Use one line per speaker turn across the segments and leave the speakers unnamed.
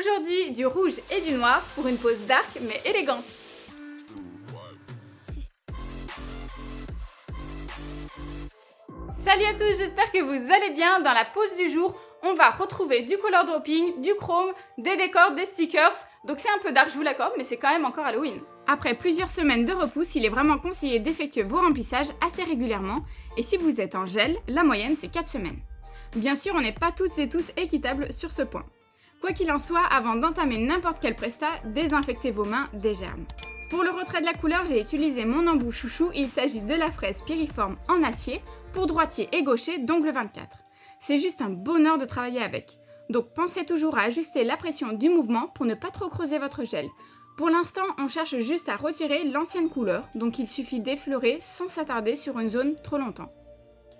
Aujourd'hui, du rouge et du noir pour une pose dark mais élégante. Salut à tous, j'espère que vous allez bien. Dans la pose du jour, on va retrouver du color dropping, du chrome, des décors, des stickers. Donc c'est un peu dark, je vous l'accorde, mais c'est quand même encore Halloween. Après plusieurs semaines de repousse, il est vraiment conseillé d'effectuer vos remplissages assez régulièrement. Et si vous êtes en gel, la moyenne c'est 4 semaines. Bien sûr, on n'est pas toutes et tous équitables sur ce point. Quoi qu'il en soit, avant d'entamer n'importe quel prestat, désinfectez vos mains des germes. Pour le retrait de la couleur, j'ai utilisé mon embout chouchou, il s'agit de la fraise piriforme en acier pour droitier et gaucher d'ongle 24. C'est juste un bonheur de travailler avec. Donc pensez toujours à ajuster la pression du mouvement pour ne pas trop creuser votre gel. Pour l'instant, on cherche juste à retirer l'ancienne couleur, donc il suffit d'effleurer sans s'attarder sur une zone trop longtemps.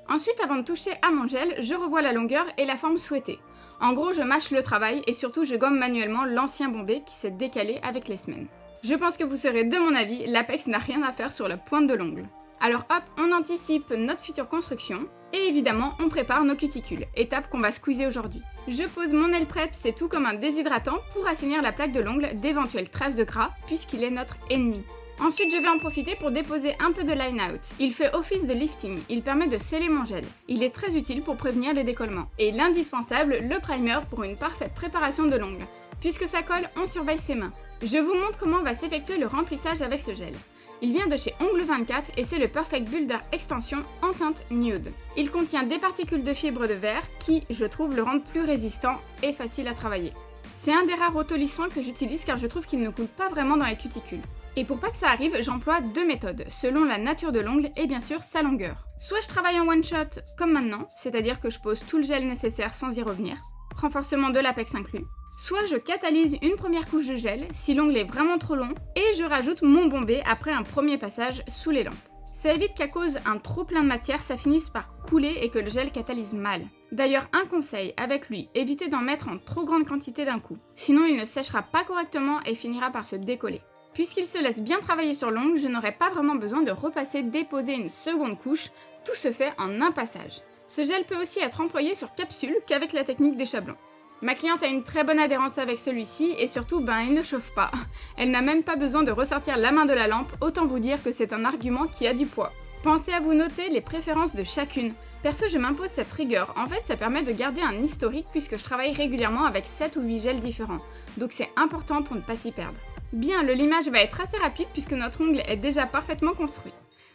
Ensuite, avant de toucher à mon gel, je revois la longueur et la forme souhaitée. En gros, je mâche le travail et surtout je gomme manuellement l'ancien bombé qui s'est décalé avec les semaines. Je pense que vous serez de mon avis, l'apex n'a rien à faire sur la pointe de l'ongle. Alors hop, on anticipe notre future construction et évidemment on prépare nos cuticules, étape qu'on va squeezer aujourd'hui. Je pose mon nail prep, c'est tout comme un déshydratant pour assainir la plaque de l'ongle d'éventuelles traces de gras puisqu'il est notre ennemi. Ensuite, je vais en profiter pour déposer un peu de line out. Il fait office de lifting, il permet de sceller mon gel. Il est très utile pour prévenir les décollements. Et l'indispensable, le primer pour une parfaite préparation de l'ongle. Puisque ça colle, on surveille ses mains. Je vous montre comment va s'effectuer le remplissage avec ce gel. Il vient de chez Ongle 24 et c'est le Perfect Builder Extension en teinte nude. Il contient des particules de fibre de verre qui, je trouve, le rendent plus résistant et facile à travailler. C'est un des rares autolissants que j'utilise car je trouve qu'il ne coule pas vraiment dans les cuticules. Et pour pas que ça arrive, j'emploie deux méthodes, selon la nature de l'ongle et bien sûr sa longueur. Soit je travaille en one shot comme maintenant, c'est-à-dire que je pose tout le gel nécessaire sans y revenir, renforcement de l'apex inclus. Soit je catalyse une première couche de gel si l'ongle est vraiment trop long et je rajoute mon bombé après un premier passage sous les lampes. Ça évite qu'à cause d'un trop plein de matière, ça finisse par couler et que le gel catalyse mal. D'ailleurs, un conseil avec lui, évitez d'en mettre en trop grande quantité d'un coup, sinon il ne séchera pas correctement et finira par se décoller. Puisqu'il se laisse bien travailler sur l'ongle, je n'aurai pas vraiment besoin de repasser, déposer une seconde couche, tout se fait en un passage. Ce gel peut aussi être employé sur capsule qu'avec la technique des chablons. Ma cliente a une très bonne adhérence avec celui-ci et surtout, il ne chauffe pas. Elle n'a même pas besoin de ressortir la main de la lampe, autant vous dire que c'est un argument qui a du poids. Pensez à vous noter les préférences de chacune. Perso, je m'impose cette rigueur. En fait, ça permet de garder un historique puisque je travaille régulièrement avec 7 ou 8 gels différents. Donc c'est important pour ne pas s'y perdre. Bien, le limage va être assez rapide puisque notre ongle est déjà parfaitement construit.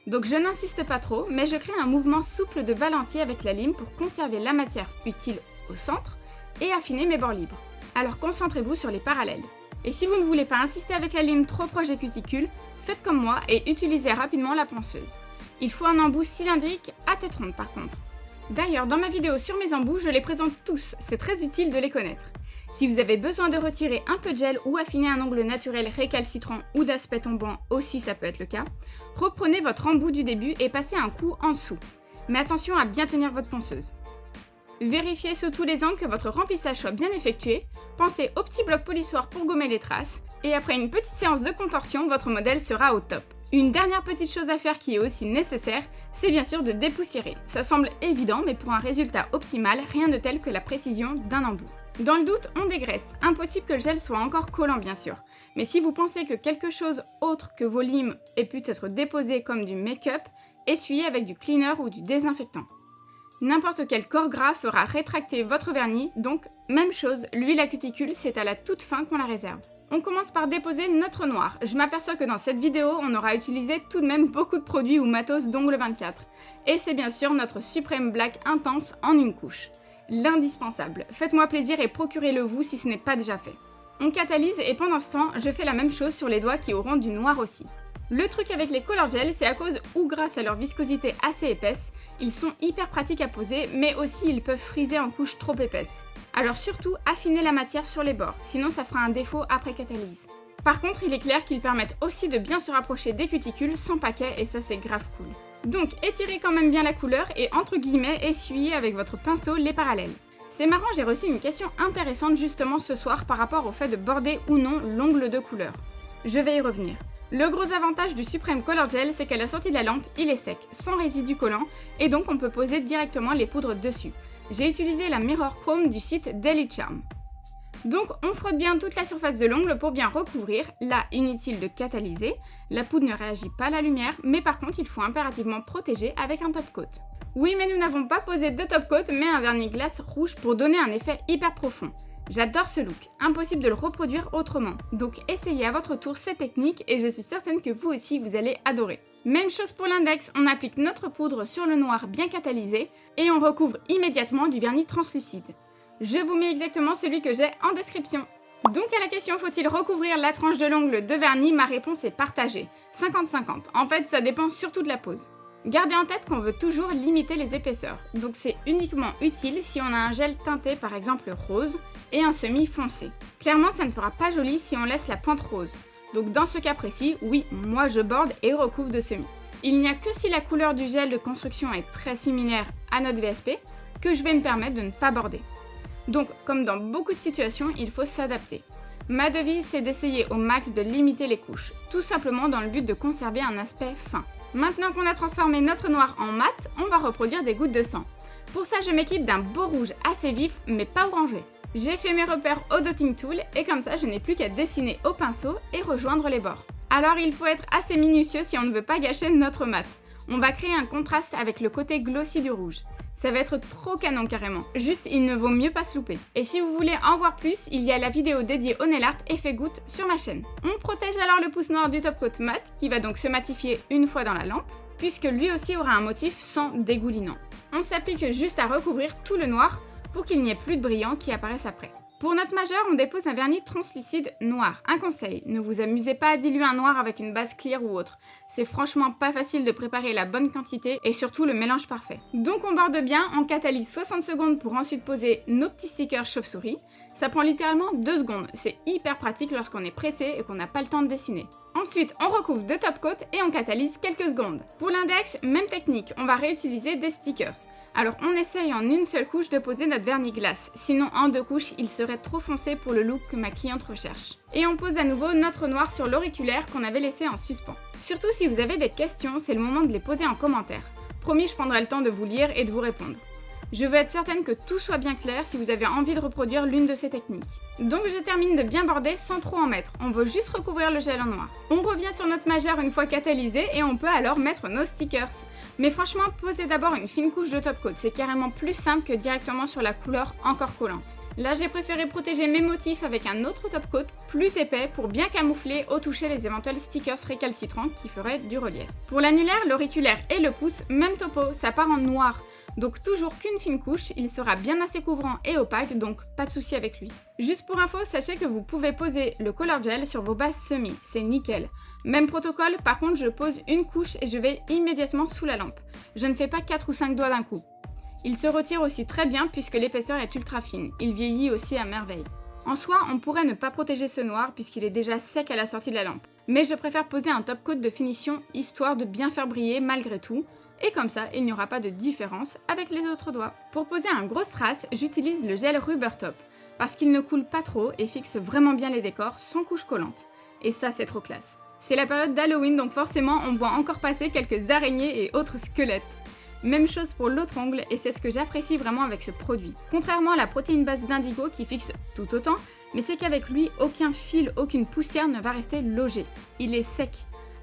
Donc je n'insiste pas trop, mais je crée un mouvement souple de balancier avec la lime pour conserver la matière utile au centre et affiner mes bords libres. Alors concentrez-vous sur les parallèles. Et si vous ne voulez pas insister avec la lime trop proche des cuticules, faites comme moi et utilisez rapidement la ponceuse. Il faut un embout cylindrique à tête ronde par contre. D'ailleurs, dans ma vidéo sur mes embouts, je les présente tous, c'est très utile de les connaître. Si vous avez besoin de retirer un peu de gel ou affiner un ongle naturel récalcitrant ou d'aspect tombant, aussi ça peut être le cas, reprenez votre embout du début et passez un coup en dessous. Mais attention à bien tenir votre ponceuse. Vérifiez sous tous les angles que votre remplissage soit bien effectué, pensez au petit bloc polissoir pour gommer les traces, et après une petite séance de contorsion, votre modèle sera au top. Une dernière petite chose à faire qui est aussi nécessaire, c'est bien sûr de dépoussiérer. Ça semble évident, mais pour un résultat optimal, rien de tel que la précision d'un embout. Dans le doute, on dégraisse. Impossible que le gel soit encore collant bien sûr. Mais si vous pensez que quelque chose autre que vos limes ait pu être déposé comme du make-up, essuyez avec du cleaner ou du désinfectant. N'importe quel corps gras fera rétracter votre vernis, donc même chose, l'huile à cuticule, c'est à la toute fin qu'on la réserve. On commence par déposer notre noir. Je m'aperçois que dans cette vidéo, on aura utilisé tout de même beaucoup de produits ou matos d'ongle 24. Et c'est bien sûr notre Supreme Black Intense en une couche. L'indispensable. Faites-moi plaisir et procurez-le vous si ce n'est pas déjà fait. On catalyse et pendant ce temps, je fais la même chose sur les doigts qui auront du noir aussi. Le truc avec les color gels, c'est à cause ou grâce à leur viscosité assez épaisse, ils sont hyper pratiques à poser, mais aussi ils peuvent friser en couches trop épaisses. Alors surtout, affinez la matière sur les bords, sinon ça fera un défaut après catalyse. Par contre, il est clair qu'ils permettent aussi de bien se rapprocher des cuticules sans paquet et ça c'est grave cool. Donc étirez quand même bien la couleur et entre guillemets essuyez avec votre pinceau les parallèles. C'est marrant, j'ai reçu une question intéressante justement ce soir par rapport au fait de border ou non l'ongle de couleur. Je vais y revenir. Le gros avantage du Supreme Color Gel, c'est qu'à la sortie de la lampe, il est sec, sans résidus collants, et donc on peut poser directement les poudres dessus. J'ai utilisé la Mirror Chrome du site Daily Charm. Donc on frotte bien toute la surface de l'ongle pour bien recouvrir. Là, inutile de catalyser. La poudre ne réagit pas à la lumière, mais par contre il faut impérativement protéger avec un top coat. Oui, mais nous n'avons pas posé de top coat, mais un vernis glace rouge pour donner un effet hyper profond. J'adore ce look, impossible de le reproduire autrement. Donc essayez à votre tour cette technique et je suis certaine que vous aussi vous allez adorer. Même chose pour l'index, on applique notre poudre sur le noir bien catalysé et on recouvre immédiatement du vernis translucide. Je vous mets exactement celui que j'ai en description. Donc à la question faut-il recouvrir la tranche de l'ongle de vernis, ma réponse est partagée, 50-50. En fait ça dépend surtout de la pose. Gardez en tête qu'on veut toujours limiter les épaisseurs, donc c'est uniquement utile si on a un gel teinté par exemple rose et un semi foncé. Clairement ça ne fera pas joli si on laisse la pointe rose, donc dans ce cas précis, oui, moi je borde et recouvre de semi. Il n'y a que si la couleur du gel de construction est très similaire à notre VSP que je vais me permettre de ne pas border. Donc, comme dans beaucoup de situations, il faut s'adapter. Ma devise, c'est d'essayer au max de limiter les couches, tout simplement dans le but de conserver un aspect fin. Maintenant qu'on a transformé notre noir en mat, on va reproduire des gouttes de sang. Pour ça, je m'équipe d'un beau rouge assez vif, mais pas orangé. J'ai fait mes repères au dotting tool, et comme ça, je n'ai plus qu'à dessiner au pinceau et rejoindre les bords. Alors, il faut être assez minutieux si on ne veut pas gâcher notre mat. On va créer un contraste avec le côté glossy du rouge. Ça va être trop canon carrément, juste il ne vaut mieux pas se louper. Et si vous voulez en voir plus, il y a la vidéo dédiée au nail art effet goutte sur ma chaîne. On protège alors le pouce noir du top coat mat, qui va donc se matifier une fois dans la lampe, puisque lui aussi aura un motif sans dégoulinant. On s'applique juste à recouvrir tout le noir pour qu'il n'y ait plus de brillant qui apparaisse après. Pour notre majeur, on dépose un vernis translucide noir. Un conseil, ne vous amusez pas à diluer un noir avec une base clear ou autre. C'est franchement pas facile de préparer la bonne quantité et surtout le mélange parfait. Donc on borde bien, on catalyse 60 secondes pour ensuite poser nos petits stickers chauve-souris. Ça prend littéralement 2 secondes, c'est hyper pratique lorsqu'on est pressé et qu'on n'a pas le temps de dessiner. Ensuite, on recouvre de top coat et on catalyse quelques secondes. Pour l'index, même technique, on va réutiliser des stickers. Alors on essaye en une seule couche de poser notre vernis glace, sinon en 2 couches il serait trop foncé pour le look que ma cliente recherche. Et on pose à nouveau notre noir sur l'auriculaire qu'on avait laissé en suspens. Surtout si vous avez des questions, c'est le moment de les poser en commentaire. Promis, je prendrai le temps de vous lire et de vous répondre. Je veux être certaine que tout soit bien clair si vous avez envie de reproduire l'une de ces techniques. Donc je termine de bien border sans trop en mettre, on veut juste recouvrir le gel en noir. On revient sur notre majeur une fois catalysé et on peut alors mettre nos stickers. Mais franchement, posez d'abord une fine couche de top coat, c'est carrément plus simple que directement sur la couleur encore collante. Là j'ai préféré protéger mes motifs avec un autre top coat plus épais pour bien camoufler au toucher les éventuels stickers récalcitrants qui feraient du relief. Pour l'annulaire, l'auriculaire et le pouce, même topo, ça part en noir. Donc toujours qu'une fine couche, il sera bien assez couvrant et opaque, donc pas de souci avec lui. Juste pour info, sachez que vous pouvez poser le color gel sur vos bases semi, c'est nickel. Même protocole, par contre je pose une couche et je vais immédiatement sous la lampe. Je ne fais pas 4 ou 5 doigts d'un coup. Il se retire aussi très bien puisque l'épaisseur est ultra fine, il vieillit aussi à merveille. En soi, on pourrait ne pas protéger ce noir puisqu'il est déjà sec à la sortie de la lampe. Mais je préfère poser un top coat de finition histoire de bien faire briller malgré tout. Et comme ça, il n'y aura pas de différence avec les autres doigts. Pour poser un gros strass, j'utilise le gel Rubber Top, parce qu'il ne coule pas trop et fixe vraiment bien les décors sans couche collante. Et ça, c'est trop classe. C'est la période d'Halloween, donc forcément, on voit encore passer quelques araignées et autres squelettes. Même chose pour l'autre ongle, et c'est ce que j'apprécie vraiment avec ce produit. Contrairement à la protéine base d'indigo qui fixe tout autant, mais c'est qu'avec lui, aucun fil, aucune poussière ne va rester logé. Il est sec.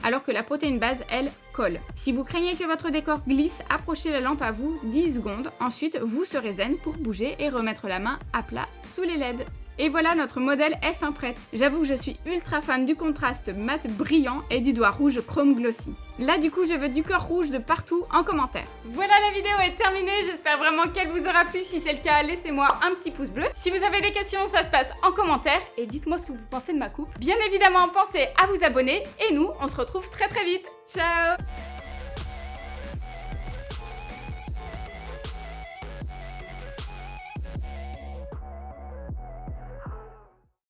Alors que la protéine base, elle, colle. Si vous craignez que votre décor glisse, approchez la lampe à vous 10 secondes, ensuite vous serez zen pour bouger et remettre la main à plat sous les LED. Et voilà notre modèle F1 prête. J'avoue que je suis ultra fan du contraste mat brillant et du doigt rouge chrome glossy. Là du coup je veux du cœur rouge de partout en commentaire. Voilà, la vidéo est terminée, j'espère vraiment qu'elle vous aura plu. Si c'est le cas, laissez-moi un petit pouce bleu. Si vous avez des questions, ça se passe en commentaire et dites-moi ce que vous pensez de ma coupe. Bien évidemment, pensez à vous abonner et nous, on se retrouve très vite. Ciao!